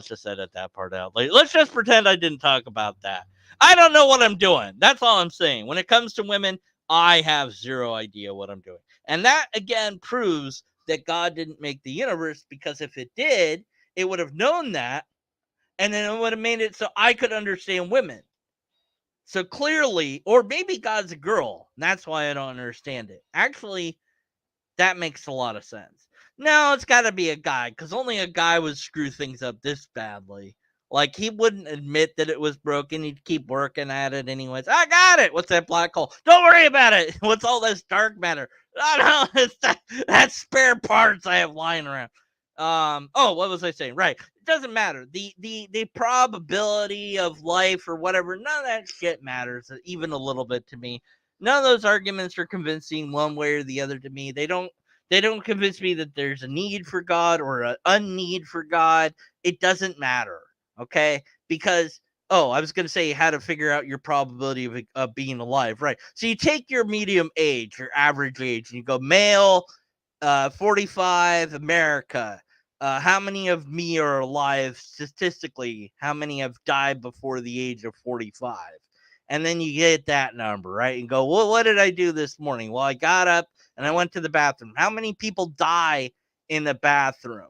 just edit that part out. Like, let's just pretend I didn't talk about that. I don't know what I'm doing. That's all I'm saying. When it comes to women, I have zero idea what I'm doing. And that again proves that God didn't make the universe, because if it did, it would have known that, and then it would have made it so I could understand women. So clearly, or maybe God's a girl, and that's why I don't understand it. Actually, that makes a lot of sense. No, it's got to be a guy, because only a guy would screw things up this badly. Like, he wouldn't admit that it was broken. He'd keep working at it anyways. I got it. What's that black hole? Don't worry about it. What's all this dark matter? Oh, no, it's that's spare parts I have lying around. What was I saying? Right. It doesn't matter. The probability of life or whatever, none of that shit matters even a little bit to me. None of those arguments are convincing one way or the other to me. They don't convince me that there's a need for God or an unneed for God. It doesn't matter. Okay? Because I was going to say how to figure out your probability of being alive. Right. So you take your medium age, your average age, and you go male, 45, America. How many of me are alive statistically? How many have died before the age of 45? And then you get that number, right? And go, well, what did I do this morning? Well, I got up and I went to the bathroom. How many people die in the bathroom?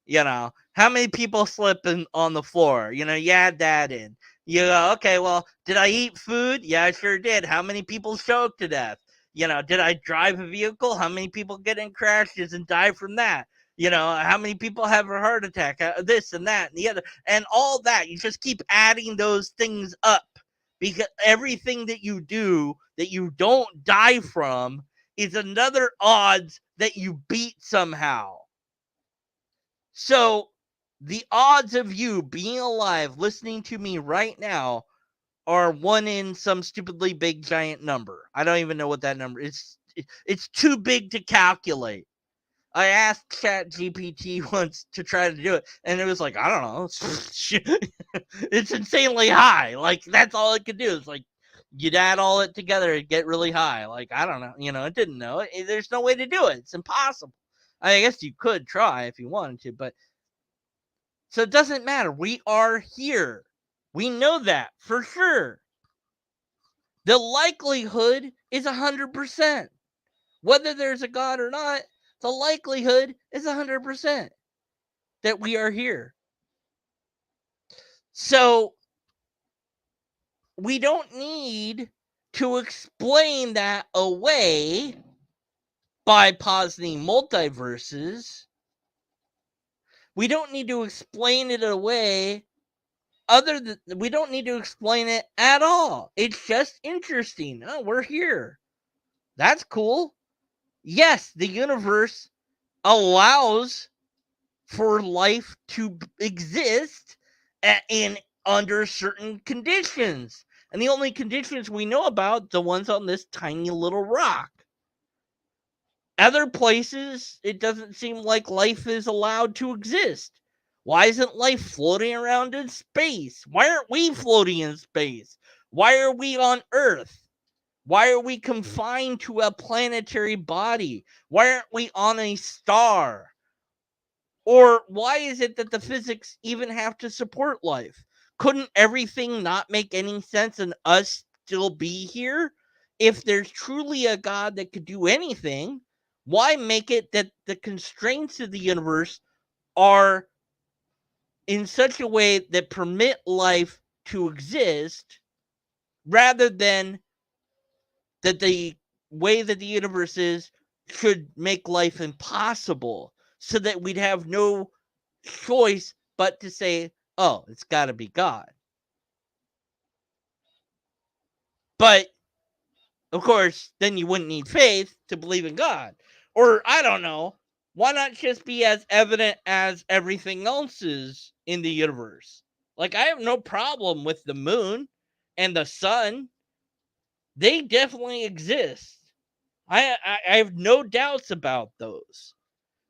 How many people slip on the floor? You add that in. You go, okay, well, did I eat food? Yeah, I sure did. How many people choked to death? Did I drive a vehicle? How many people get in crashes and die from that? How many people have a heart attack? This and that and the other. And all that. You just keep adding those things up. Because everything that you do that you don't die from is another odds that you beat somehow. So the odds of you being alive, listening to me right now, are 1 in some stupidly big giant number. I don't even know what that number is. It's too big to calculate. I asked ChatGPT once to try to do it, and it was like, I don't know. It's insanely high. Like, that's all it could do. It's like, you'd add all it together and get really high. Like, I don't know. It didn't know. There's no way to do it. It's impossible. I guess you could try if you wanted to, but so it doesn't matter. We are here. We know that for sure. The likelihood is 100%. Whether there's a God or not, the likelihood is 100% that we are here. So we don't need to explain that away by positing multiverses. We don't need to explain it away we don't need to explain it at all. It's just interesting. Oh, we're here. That's cool. Yes, the universe allows for life to exist in under certain conditions. And the only conditions we know about, the ones on this tiny little rock. Other places, it doesn't seem like life is allowed to exist. Why isn't life floating around in space? Why aren't we floating in space? Why are we on Earth? Why are we confined to a planetary body? Why aren't we on a star? Or why is it that the physics even have to support life? Couldn't everything not make any sense and us still be here? If there's truly a God that could do anything, why make it that the constraints of the universe are in such a way that permit life to exist rather than that the way that the universe is should make life impossible so that we'd have no choice but to say, oh, it's got to be God. But, of course, then you wouldn't need faith to believe in God. Or, I don't know, why not just be as evident as everything else is in the universe? Like, I have no problem with the moon and the sun. They definitely exist. I have no doubts about those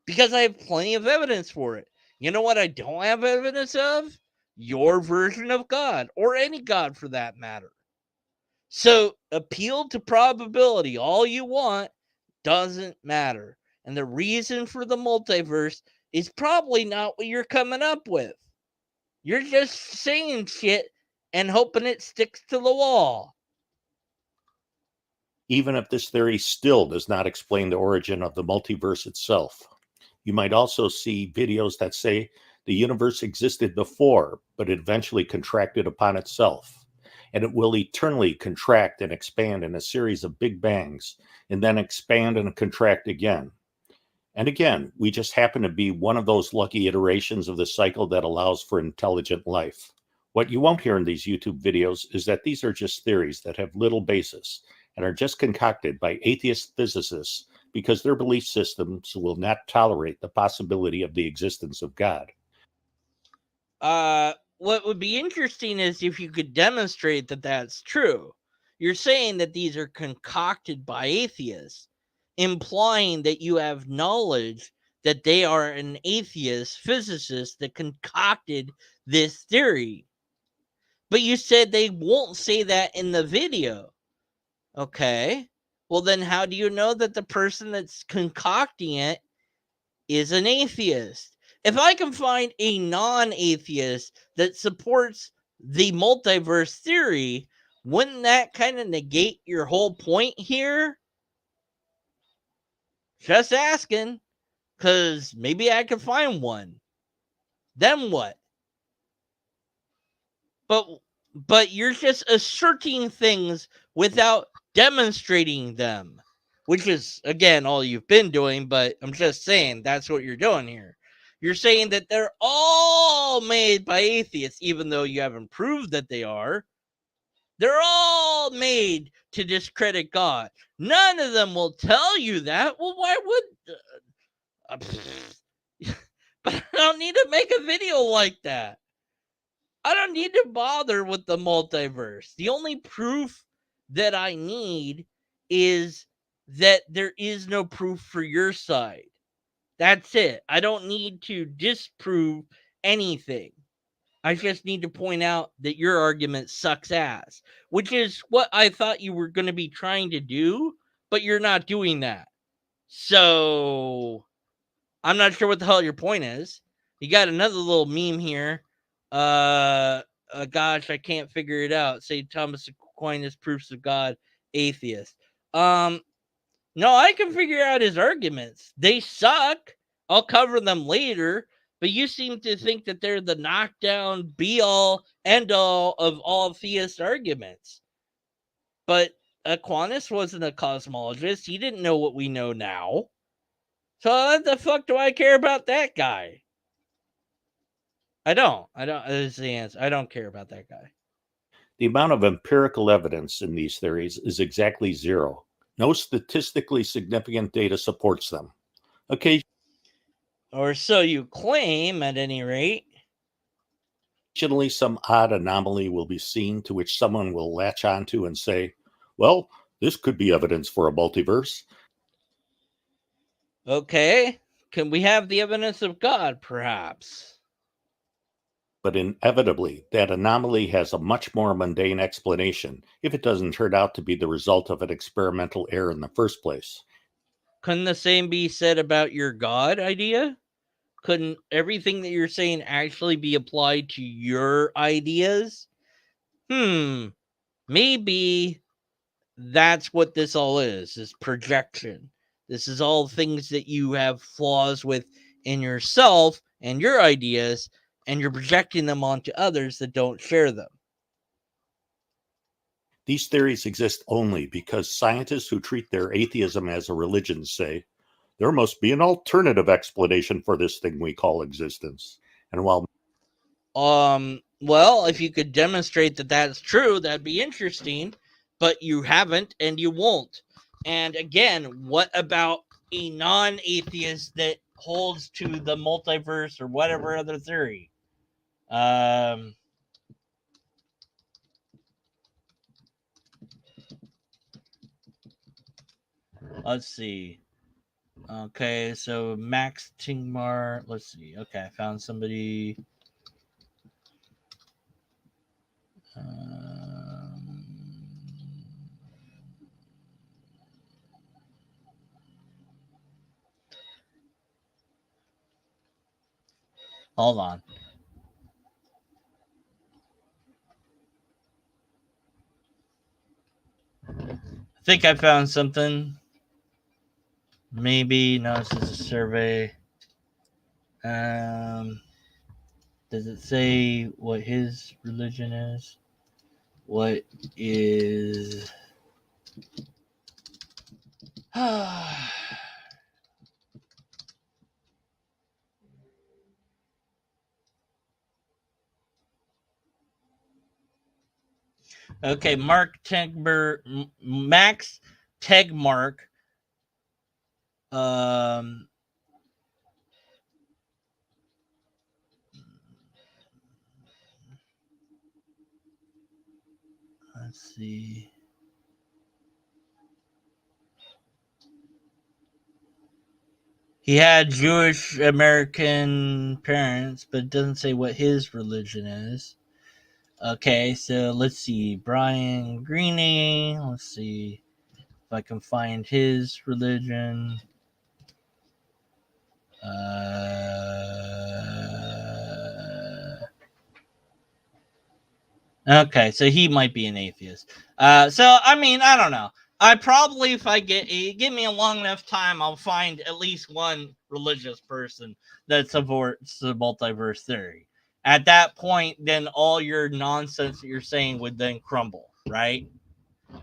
because I have plenty of evidence for it. You know what I don't have evidence of? Your version of God, or any God for that matter. So appeal to probability all you want, doesn't matter. And the reason for the multiverse is probably not what you're coming up with. You're just saying shit and hoping it sticks to the wall. Even if this theory still does not explain the origin of the multiverse itself. You might also see videos that say the universe existed before, but it eventually contracted upon itself, and it will eternally contract and expand in a series of big bangs, and then expand and contract again. And again, we just happen to be one of those lucky iterations of the cycle that allows for intelligent life. What you won't hear in these YouTube videos is that these are just theories that have little basis and are just concocted by atheist physicists because their belief systems will not tolerate the possibility of the existence of God. What would be interesting is if you could demonstrate that that's true. You're saying that these are concocted by atheists, implying that you have knowledge that they are an atheist physicist that concocted this theory. But you said they won't say that in the video. Okay. Well, then how do you know that the person that's concocting it is an atheist? If I can find a non-atheist that supports the multiverse theory, wouldn't that kind of negate your whole point here? Just asking, because maybe I could find one. Then what? But you're just asserting things without demonstrating them, which is again all you've been doing. But I'm just saying that's what you're doing here. You're saying that they're all made by atheists, even though you haven't proved that they are. They're all made to discredit God. None of them will tell you that. Well, why would? But I don't need to make a video like that. I don't need to bother with the multiverse. The only proof that I need is that there is no proof for your side. That's it. I don't need to disprove anything. I just need to point out that your argument sucks ass, which is what I thought you were going to be trying to do, but you're not doing that. So I'm not sure what the hell your point is. You got another little meme here. Gosh, I can't figure it out. St. Thomas Aquinas proofs of God, atheist. No, I can figure out his arguments. They suck. I'll cover them later. But you seem to think that they're the knockdown, be all, end all of all theist arguments. But Aquinas wasn't a cosmologist. He didn't know what we know now. So what the fuck do I care about that guy? I don't. Is the answer. I don't care about that guy. The amount of empirical evidence in these theories is exactly zero. No statistically significant data supports them. Or so you claim, at any rate. Occasionally, some odd anomaly will be seen to which someone will latch onto and say, well, this could be evidence for a multiverse. Okay. Can we have the evidence of God, perhaps? But inevitably, that anomaly has a much more mundane explanation if it doesn't turn out to be the result of an experimental error in the first place. Couldn't the same be said about your God idea? Couldn't everything that you're saying actually be applied to your ideas? Maybe that's what this all is projection. This is all things that you have flaws with in yourself and your ideas, and you're projecting them onto others that don't share them. These theories exist only because scientists who treat their atheism as a religion say, there must be an alternative explanation for this thing we call existence. And while well, if you could demonstrate that that's true, that'd be interesting, but you haven't and you won't. And again, what about a non-atheist that holds to the multiverse or whatever other theory? Let's see. Okay, so Max Tingmar. Let's see. Okay, I found somebody. Hold on. I think I found something. Maybe. No, this is a survey. Does it say what his religion is? What is... Okay, Max Tegmark Um, let's see. He had Jewish American parents, but it doesn't say what his religion is. Okay, so let's see. Brian Greene. Let's see if I can find his religion. Okay, so he might be an atheist. So I mean, I don't know. I probably, if I give me a long enough time, I'll find at least one religious person that supports the multiverse theory. At that point, then all your nonsense that you're saying would then crumble, right?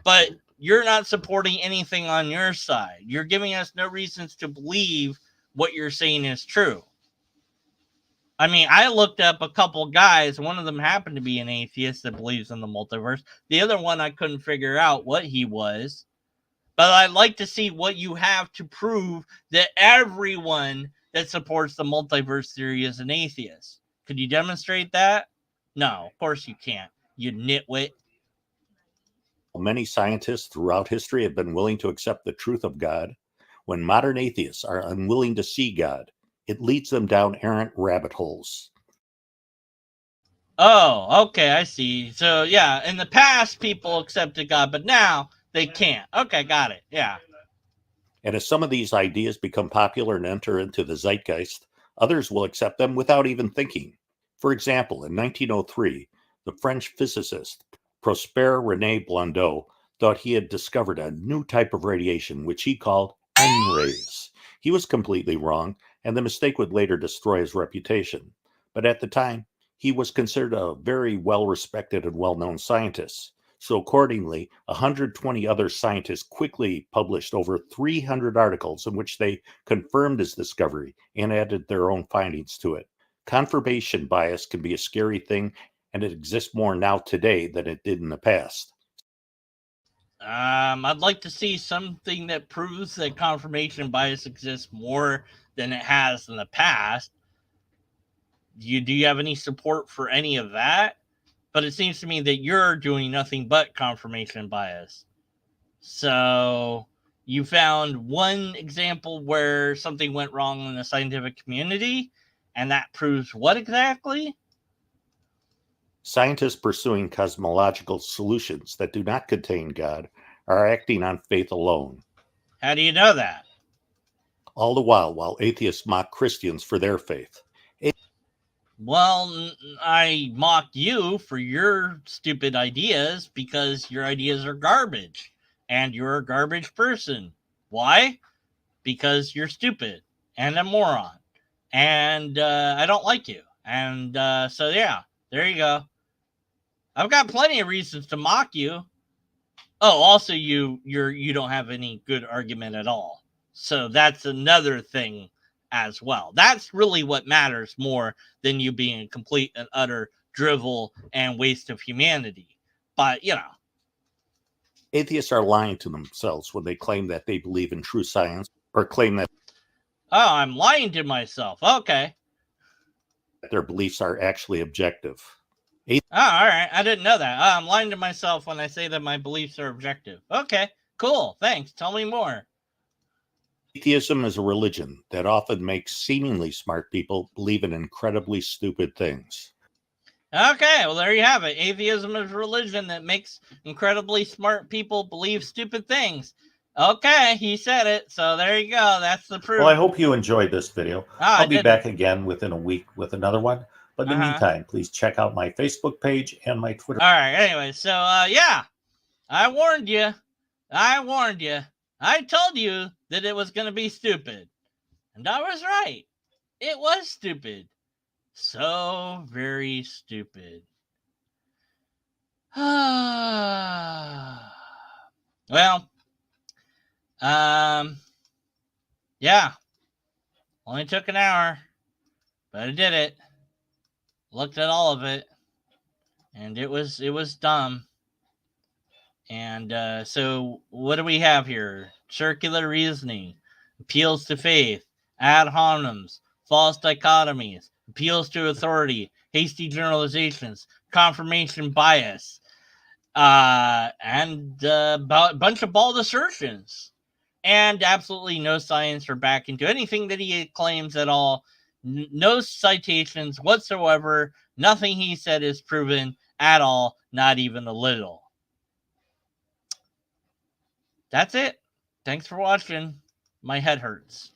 But you're not supporting anything on your side. You're giving us no reasons to believe what you're saying is true. I mean, I looked up a couple guys. One of them happened to be an atheist that believes in the multiverse. The other one, I couldn't figure out what he was. But I'd like to see what you have to prove that everyone that supports the multiverse theory is an atheist. Could you demonstrate that? No, of course you can't, you nitwit. Many scientists throughout history have been willing to accept the truth of God. When modern atheists are unwilling to see God, it leads them down errant rabbit holes. Oh, okay, I see. So, yeah, in the past, people accepted God, but now they can't. Okay, got it. Yeah. And as some of these ideas become popular and enter into the zeitgeist, others will accept them without even thinking. For example, in 1903, the French physicist Prosper René Blondeau thought he had discovered a new type of radiation, which he called N-rays. He was completely wrong, and the mistake would later destroy his reputation. But at the time, he was considered a very well-respected and well-known scientist. So accordingly, 120 other scientists quickly published over 300 articles in which they confirmed his discovery and added their own findings to it. Confirmation bias can be a scary thing, and it exists more now today than it did in the past. I'd like to see something that proves that confirmation bias exists more than it has in the past. Do you have any support for any of that? But it seems to me that you're doing nothing but confirmation bias. So you found one example where something went wrong in the scientific community, and that proves what exactly? Scientists pursuing cosmological solutions that do not contain God are acting on faith alone. How do you know that? All the while atheists mock Christians for their faith. Well, I mock you for your stupid ideas because your ideas are garbage and you're a garbage person. Why? Because you're stupid and a moron and I don't like you. And so, yeah, there you go. I've got plenty of reasons to mock you. Oh, also you don't have any good argument at all. So that's another thing as well. That's really what matters more than you being a complete and utter drivel and waste of humanity. But, you know. Atheists are lying to themselves when they claim that they believe in true science or claim that Oh, I'm lying to myself. Okay. their beliefs are actually objective. Oh, all right. I didn't know that. Oh, I'm lying to myself when I say that my beliefs are objective. Okay, cool. Thanks. Tell me more. Atheism is a religion that often makes seemingly smart people believe in incredibly stupid things. Okay, well, there you have it. Atheism is a religion that makes incredibly smart people believe stupid things. Okay, he said it, so there you go. That's the proof. Well, I hope you enjoyed this video. I'll be didn't. back again within a week with another one. But in the meantime, please check out my Facebook page and my Twitter. All right, anyway, so, yeah, I warned you. I told you that it was going to be stupid. And I was right. It was stupid. So very stupid. Well, yeah. Only took an hour, but I did it. Looked at all of it, and it was dumb. And so what do we have here? Circular reasoning. appeals to faith, ad hominems, false dichotomies, appeals to authority, hasty generalizations, confirmation bias, and a bunch of bald assertions, and absolutely no science or back into anything that he claims at all. No citations whatsoever. Nothing he said is proven at all, not even a little. That's it. Thanks for watching. My head hurts.